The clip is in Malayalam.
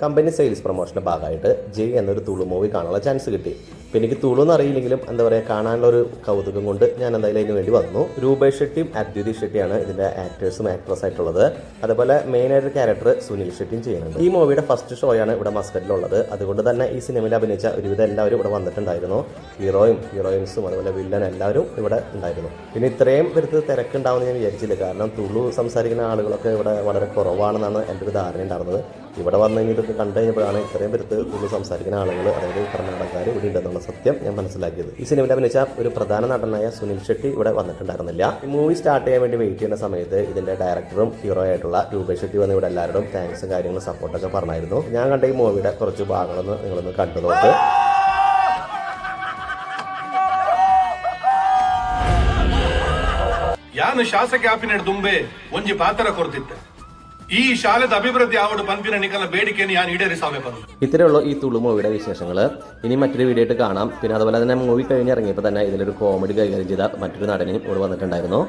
കമ്പനി സെയിൽസ് പ്രൊമോഷൻ്റെ ഭാഗമായിട്ട് ജയ് എന്നൊരു തുളു മൂവി കാണാനുള്ള ചാൻസ് കിട്ടി. അപ്പോൾ എനിക്ക് തുളു എന്നറിയില്ലെങ്കിലും എന്താ പറയുക, കാണാനുള്ള ഒരു കൗതുകം കൊണ്ട് ഞാൻ എന്തായാലും അതിന് വേണ്ടി വന്നു. രൂപേഷ് ഷെട്ടിയും അദ്വിതി ഷെട്ടിയാണ് ഇതിൻ്റെ ആക്ടേഴ്സും ആക്ട്രസ് ആയിട്ടുള്ളത്. അതുപോലെ മെയിനായിട്ട് ക്യാരക്ടർ സുനിൽ ഷെട്ടിയും ചെയ്യുന്നുണ്ട്. ഈ മൂവിയുടെ ഫസ്റ്റ് ഷോയാണ് ഇവിടെ മസ്കറ്റിലുള്ളത്. അതുകൊണ്ട് തന്നെ ഈ സിനിമയിൽ അഭിനയിച്ച ഒരുവിധം എല്ലാവരും ഇവിടെ വന്നിട്ടുണ്ടായിരുന്നു. ഹീറോയിൻസും അതുപോലെ വില്ലൻ എല്ലാവരും ഇവിടെ ഉണ്ടായിരുന്നു. പിന്നെ ഇത്രയും പേർക്ക് തിരക്കുണ്ടാവുമെന്ന് ഞാൻ വിചാരിച്ചില്ല. കാരണം തുളു സംസാരിക്കുന്ന ആളുകളൊക്കെ ഇവിടെ വളരെ കുറവാണെന്നാണ് എൻ്റെ ഒരു ധാരണ ഉണ്ടായിരുന്നത്. ഇവിടെ വന്നു കഴിഞ്ഞാൽ ഇതൊക്കെ കണ്ടു കഴിഞ്ഞപ്പോഴാണ് ഇത്രയും പേർക്ക് തുളു സംസാരിക്കുന്ന ആളുകൾ, അതായത് കർണാടകക്കാർ ഇവിടെ ഉണ്ടെന്നുള്ള സത്യം ഞാൻ മനസ്സിലാക്കിയത്. ഈ സിനിമയിൽ അഭിനയിച്ച ഒരു പ്രധാന നടനായ സുനിൽ ഷെട്ടി ഇവിടെ വന്നിട്ടുണ്ടായിരുന്നില്ല. ഈ മൂവി സ്റ്റാർട്ട് ചെയ്യാൻ വേണ്ടി വെയിറ്റ് ചെയ്യുന്ന സമയത്ത് ഇതിന്റെ ഡയറക്ടറും ഹീറോ ആയിട്ടുള്ള രൂപേഷ് ഷെട്ടി വന്ന് ഇവിടെ എല്ലാവരും താങ്ക്സും കാര്യങ്ങളും സപ്പോർട്ടൊക്കെ പറഞ്ഞായിരുന്നു. ഞാൻ കണ്ട ഈ മൂവിയുടെ കുറച്ച് ഭാഗങ്ങളൊന്ന് നിങ്ങളൊന്ന് കണ്ടു നോക്ക്. ಯಾನು ಶಾಸಕ ಆಪಿನ ದುಂಬೆ ಒಂಜಿ ಪಾತ್ರ ಕೊರ್ತಿದ್ದೆ ഈ ശാലದ അഭിവൃദ്ധി ആവോട് പന്പിന നിൽക്കുന്ന ಬೇಡಿಕೆಯನ್ನು ഞാൻ ഈಡೇರಿಸಾವೆ ಬಂದು. ഇത്രയുള്ള ഈ തുളു മൂവിയുടെ വിശേഷങ്ങൾ ഇനി മറ്റൊരു വീഡിയോ ആയിട്ട് കാണാം. പിന്നെ അതുപോലെ തന്നെ മൂവി കഴിഞ്ഞിറങ്ങിയപ്പോൾ തന്നെ ഇതിലൊരു കോമഡി കൈകാര്യം ചെയ്ത മറ്റൊരു നടനും ഇവിടെ വന്നിട്ടുണ്ടായിരുന്നു.